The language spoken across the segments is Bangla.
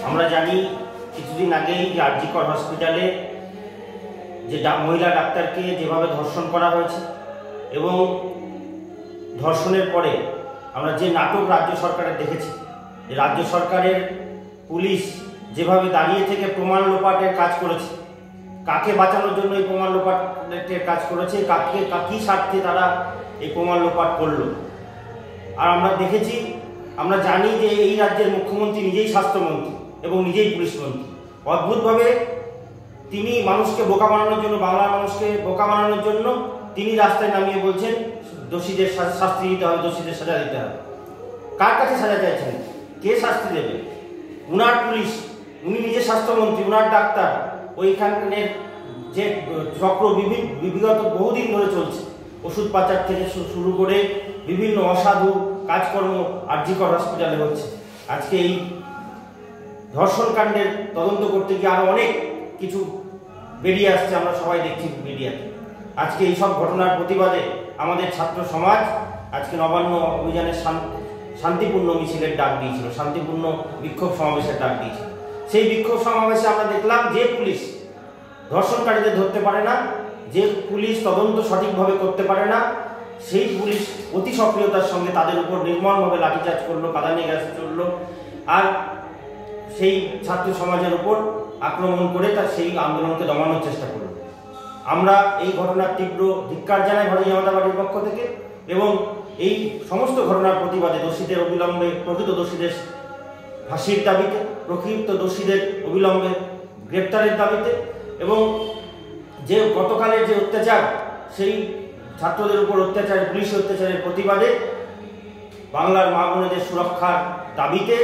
আমরা জানি কিছুদিন আগেই যে আরজিকর হসপিটালে যে মহিলা ডাক্তারকে যেভাবে ধর্ষণ করা হয়েছে এবং ধর্ষণের পরে আমরা যে নাটক রাজ্য সরকারের দেখেছি, রাজ্য সরকারের পুলিশ যেভাবে দাঁড়িয়ে থেকে প্রমাণ লোপাটের কাজ করেছে, কাকে বাঁচানোর জন্য এই প্রমাণ লোপাটের কাজ করেছে, কী স্বার্থে তারা এই প্রমাণ লোপাট করলো। আর আমরা দেখেছি, আমরা জানি যে এই রাজ্যের মুখ্যমন্ত্রী নিজেই স্বাস্থ্যমন্ত্রী এবং নিজেই পুলিশ মন্ত্রী। অদ্ভুতভাবে তিনি মানুষকে বোকা বানানোর জন্য, বাংলার মানুষকে বোকা বানানোর জন্য তিনি রাস্তায় নামিয়ে বলছেন দোষীদের শাস্তি দিতে হবে, দোষীদের সাজা দিতে হবে। কার কাছে সাজা চাইছেন? কে শাস্তি দেবে? উনার পুলিশ, উনি নিজে স্বাস্থ্যমন্ত্রী, উনার ডাক্তার, ওইখানের যে চক্র বিগত বহুদিন ধরে চলছে, ওষুধ পাচার থেকে শুরু করে বিভিন্ন অসাধু কাজকর্ম আরজিকর হসপিটালে হচ্ছে। আজকে এই ধর্ষণ কাণ্ডের তদন্ত করতে গিয়ে আরো অনেক কিছু বেরিয়ে আসছে, আমরা সবাই দেখছি মিডিয়াতে। আজকে এই সব ঘটনার প্রতিবাদে আমাদের ছাত্র সমাজ আজকে নবান্ন অভিযানের শান্তিপূর্ণ মিছিলের ডাক দিয়েছিল, শান্তিপূর্ণ বিক্ষোভ সমাবেশের ডাক দিয়েছিল। সেই বিক্ষোভ সমাবেশে আমরা দেখলাম যে পুলিশ ধর্ষণকারীদের ধরতে পারে না, যে পুলিশ তদন্ত সঠিকভাবে করতে পারে না, সেই পুলিশ অতি সক্রিয়তার সঙ্গে তাদের উপর নির্মমভাবে লাঠিচার্জ করলো, কাঁদানে গ্যাস চললো, আর সেই ছাত্র সমাজের উপর আক্রমণ করে তার সেই আন্দোলনকে দমানোর চেষ্টা করলো। আমরা এই ঘটনার তীব্র ধিক্কার জানাই ভারতীয় জনতা পার্টির পক্ষ থেকে এবং এই সমস্ত ঘটনার প্রতিবাদে দোষীদের অবিলম্বে, প্রকৃত দোষীদের ফাঁসির দাবিতে, প্রকৃত দোষীদের অবিলম্বে গ্রেপ্তারের দাবিতে এবং যে গতকালের যে অত্যাচার, সেই ছাত্রদের উপর অত্যাচার, পুলিশ অত্যাচারের প্রতিবাদে বাংলার মা বোনেদের সুরক্ষার দাবিতে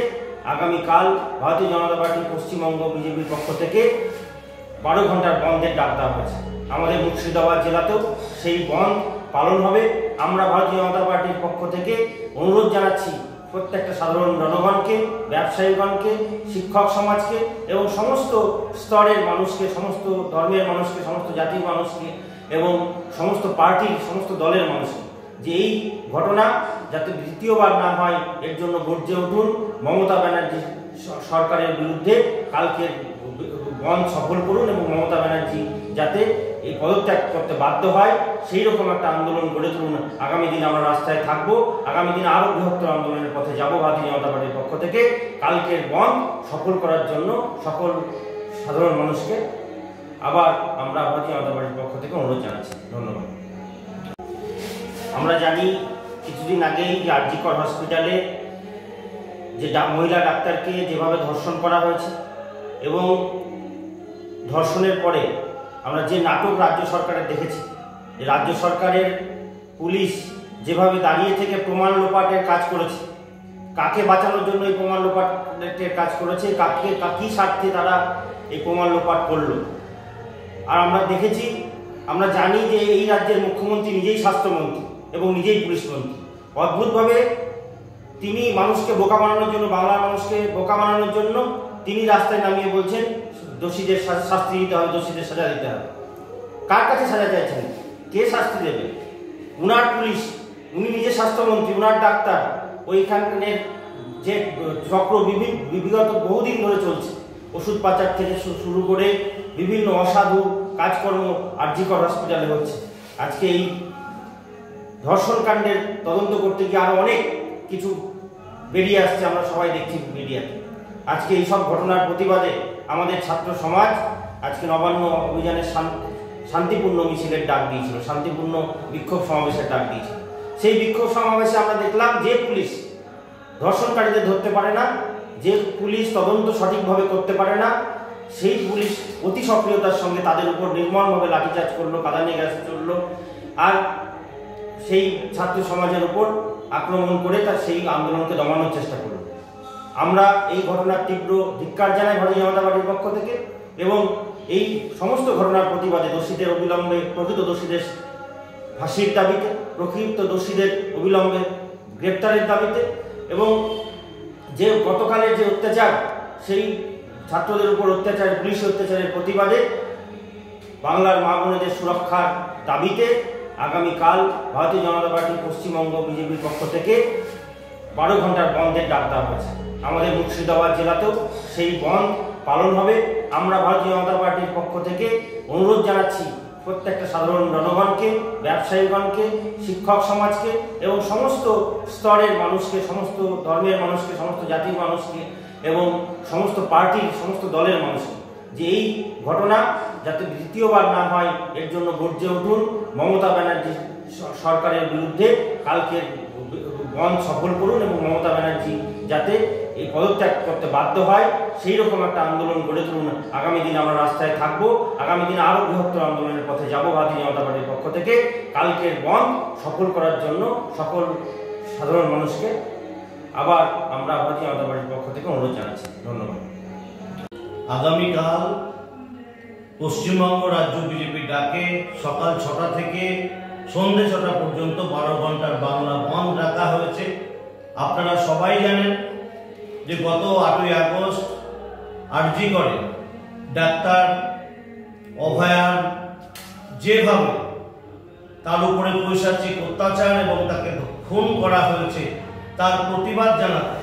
আগামীকাল ভারতীয় জনতা পার্টি পশ্চিমবঙ্গ বিজেপির পক্ষ থেকে 12 ঘন্টার বন্ধের ডাক দেওয়া হয়েছে। আমাদের মুর্শিদাবাদ জেলাতেও সেই বন্ধ পালন হবে। আমরা ভারতীয় জনতা পার্টির পক্ষ থেকে অনুরোধ জানাচ্ছি প্রত্যেকটা সাধারণ জনগণকে, ব্যবসায়ীগণকে, শিক্ষক সমাজকে এবং সমস্ত স্তরের মানুষকে, সমস্ত ধর্মের মানুষকে, সমস্ত জাতির মানুষকে এবং সমস্ত পার্টির, সমস্ত দলের মানুষকে যে এই ঘটনা যাতে দ্বিতীয়বার না হয় এর জন্য গর্জে উঠুন। মমতা ব্যানার্জি সরকারের বিরুদ্ধে কালকে বন্ধ সফল করুন এবং মমতা ব্যানার্জি যাতে এই পদত্যাগ করতে বাধ্য হয় সেই রকম একটা আন্দোলন গড়ে তুলুন। আগামী দিন আমরা রাস্তায় থাকবো, আগামী দিনে আরো বৃহত্তর আন্দোলনের পথে যাব ভারতীয় জনতা পার্টির পক্ষ থেকে। কালকের বন্ধ সফল করার জন্য সকল সাধারণ মানুষকে আবার আমরা ভারতীয় জনতা পার্টির পক্ষ থেকে অনুরোধ জানাচ্ছি। ধন্যবাদ। আমরা জানি কিছুদিন আগেই যে আরজিকর হসপিটালে যে মহিলা ডাক্তারকে যেভাবে ধর্ষণ করা হয়েছে এবং ধর্ষণের পরে আমরা যে নাটক রাজ্য সরকারের দেখেছি, রাজ্য সরকারের পুলিশ যেভাবে দাঁড়িয়ে থেকে প্রমাণ লোপাটের কাজ করেছে, কাকে বাঁচানোর জন্য এই প্রমাণ লোপাটের কাজ করেছে, কী স্বার্থে তারা এই প্রমাণ লোপাট করলো। আর আমরা দেখেছি, আমরা জানি যে এই রাজ্যের মুখ্যমন্ত্রী নিজেই স্বাস্থ্যমন্ত্রী এবং নিজেই পুলিশ মন্ত্রী। অদ্ভুতভাবে তিনি মানুষকে বোকা বানানোর জন্য, বাংলার মানুষকে বোকা বানানোর জন্য তিনি রাস্তায় নামিয়ে বলছেন দোষীদের শাস্তি দিতে হবে, দোষীদের সাজা দিতে হবে। কার কাছে সাজা চাইছেন? কে শাস্তি দেবে? উনার পুলিশ, উনি নিজে স্বাস্থ্যমন্ত্রী, উনার ডাক্তার, ওইখানের যে চক্র বিগত বহুদিন ধরে চলছে, ওষুধ পাচার থেকে শুরু করে বিভিন্ন অসাধু কাজকর্ম আরজিকর হসপিটালে হচ্ছে। আজকে এই ধর্ষণ কাণ্ডের তদন্ত করতে গিয়ে আরো অনেক কিছু বেরিয়ে আসছে, আমরা সবাই দেখছি মিডিয়াতে। আজকে এই সব ঘটনার প্রতিবাদে আমাদের ছাত্র সমাজ আজকে নবান্ন অভিযানের শান্তিপূর্ণ মিছিলের ডাক দিয়েছিল, শান্তিপূর্ণ বিক্ষোভ সমাবেশের ডাক দিয়েছিল। সেই বিক্ষোভ সমাবেশে আমরা দেখলাম যে পুলিশ ধর্ষণকারীদের ধরতে পারে না, যে পুলিশ তদন্ত সঠিকভাবে করতে পারে না, সেই পুলিশ অতি সক্রিয়তার সঙ্গে তাদের উপর নির্মমভাবে লাঠিচার্জ করলো, কাঁদানে গ্যাস চললো, আর সেই ছাত্র সমাজের উপর আক্রমণ করে তার সেই আন্দোলনকে দমানোর চেষ্টা করলো। আমরা এই ঘটনার তীব্র ধিক্কার জানাই ভারতীয় জনতা পার্টির পক্ষ থেকে এবং এই সমস্ত ঘটনার প্রতিবাদে দোষীদের অবিলম্বে, প্রকৃত দোষীদের ফাঁসির দাবিতে, প্রকৃত দোষীদের অবিলম্বে গ্রেপ্তারের দাবিতে এবং যে গতকালের যে অত্যাচার, সেই ছাত্রদের উপর অত্যাচার, পুলিশ অত্যাচারের প্রতিবাদে বাংলার মা বোনেদের সুরক্ষার দাবিতে আগামীকাল ভারতীয় জনতা পার্টি পশ্চিমবঙ্গ বিজেপির পক্ষ থেকে 12 ঘন্টার বন্ধের ডাক দেওয়া হয়েছে। আমাদের মুর্শিদাবাদ জেলাতেও সেই বন্ধ পালন হবে। আমরা ভারতীয় জনতা পার্টির পক্ষ থেকে অনুরোধ জানাচ্ছি প্রত্যেকটা সাধারণ জনগণকে, ব্যবসায়ীগণকে, শিক্ষক সমাজকে এবং সমস্ত স্তরের মানুষকে, সমস্ত ধর্মের মানুষকে, সমস্ত জাতির মানুষকে এবং সমস্ত পার্টির, সমস্ত দলের মানুষকে যে এই ঘটনা যাতে দ্বিতীয়বার না হয় এর জন্য গর্জে উঠুন। মমতা ব্যানার্জি সরকারের বিরুদ্ধে কালকে বন্ধ সফল করুন এবং মমতা ব্যানার্জি যাতে এই পদত্যাগ করতে বাধ্য হয় সেই রকম একটা আন্দোলন গড়ে তুলুন। আগামী দিনে আমরা রাস্তায় থাকবো, আগামী দিনে আরও বৃহত্তর আন্দোলনের পথে যাব ভারতীয় জনতা পার্টির পক্ষ থেকে। কালকের বন্ধ সফল করার জন্য সকল সাধারণ মানুষকে আবার আমরা ভারতীয় জনতা পার্টির পক্ষ থেকে অনুরোধ জানাচ্ছি। ধন্যবাদ। আগামীকাল পশ্চিমবঙ্গ রাজ্য বিজেপির ডাকে সকাল 6টা থেকে সন্ধ্যে 6টা পর্যন্ত 12 ঘন্টার বাংলা বন্ধ রাখা হয়েছে। আপনারা সবাই জানেন যে গত 8ই আগস্ট আরজি করে ডাক্তার অভয়ার যেভাবে তার উপরে পৈশাচিক অত্যাচার এবং তাকে খুন করা হয়েছে তার প্রতিবাদ জানাতে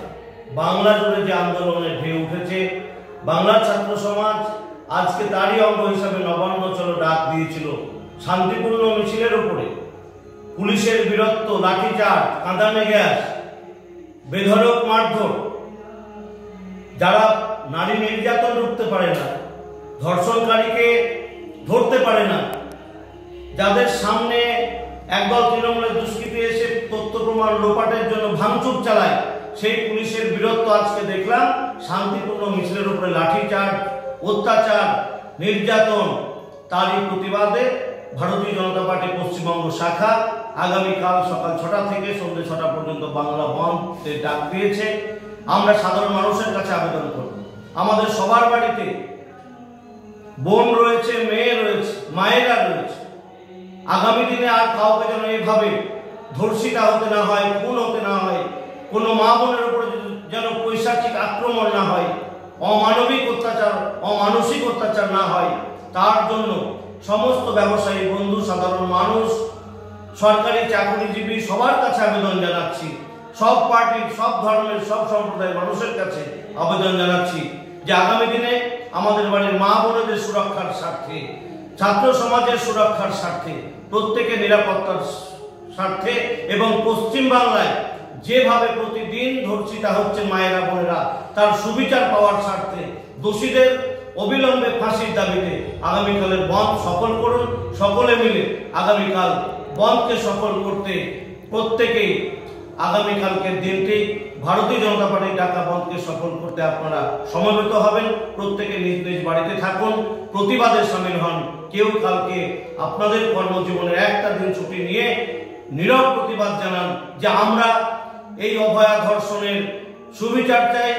বাংলা জুড়ে যে আন্দোলনের ঢেউ উঠেছে, বাংলার ছাত্র সমাজ আজকে তারই অঙ্গ হিসাবে নবান্ন চলো ডাক দিয়েছিল। শান্তিপূর্ণ মিছিলের উপরে পুলিশের বীরত্ব, লাঠিচার্জ, কাঁদানে গ্যাস, বেধড়ক মারধর, যারা নারী নির্যাতন রুখতে পারে না, ধর্ষণকারীকে ধরতে পারে না, যাদের সামনে একদল তৃণমূলের দুষ্কৃতী এসে তথ্য প্রমাণ লোপাটের জন্য ভাঙচুর চালায়, সেই পুলিশের বীরত্ব আজকে দেখলাম শান্তিপূর্ণ মিছিলের উপরে লাঠিচার্জ, অত্যাচার, নির্যাতন। তারই প্রতিবাদে ভারতীয় জনতা পার্টি পশ্চিমবঙ্গ শাখা আগামীকাল সকাল 6টা থেকে সন্ধ্যে 6টা পর্যন্ত বাংলা বন্ধের ডাক দিয়েছে। আমরা সাধারণ মানুষের কাছে আবেদন করব, আমাদের সবার বাড়িতে বোন রয়েছে, মেয়ে রয়েছে, মায়েরা রয়েছে। আগামী দিনে আর কাউকে যেন এইভাবে ধর্ষিতা হতে না হয়, খুন হতে না হয়, কোনো মা বোনের উপরে যেন পৈশাচিক আক্রমণ না হয়, অমানবিক অত্যাচার, অমানসিক অত্যাচার না হয়, তার জন্য সমস্ত ব্যবসায়ী বন্ধু, সাধারণ মানুষ, সরকারি চাকরিজীবী সবার কাছে আবেদন জানাচ্ছি। সব পার্টির, সব ধর্মের, সব সম্প্রদায়ের মানুষের কাছে আবেদন জানাচ্ছি যে আগামী দিনে আমাদের বাড়ির মা বোনদের সুরক্ষার স্বার্থে, ছাত্র সমাজের সুরক্ষার স্বার্থে, প্রত্যেকের নিরাপত্তার স্বার্থে এবং পশ্চিমবাংলায় যেভাবে প্রতিদিন ধর্ষিতা হচ্ছে মায়েরা বোনেরা, তার সুবিচার পাওয়ার স্বার্থে দোষীদের অবিলম্বে ফাঁসির দাবিতে আগামীকালের বন্ধ সফল করুন। সকলে মিলে আগামীকাল বন্ধকে সফল করতে প্রত্যেকেই আগামীকালকের দিনটি ভারতীয় জনতা পার্টির ডাকা বন্ধকে সফল করতে আপনারা সমবেত হবেন। প্রত্যেকে নিজ নিজ বাড়িতে থাকুন, প্রতিবাদে সামিল হন। কেউ কালকে আপনাদের কর্মজীবনের একটা দিন ছুটি নিয়ে নীরব প্রতিবাদ জানান যে আমরা এই অভয়া ধর্ষণের সুবিচার চাই,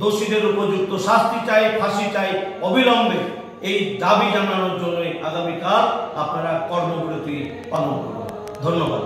দোষীদের উপযুক্ত শাস্তি চাই, ফাঁসি চাই অবিলম্বে। এই দাবি জানানোর জন্যই আগামীকাল আপনারা কর্মবিরতি পালন করুন। ধন্যবাদ।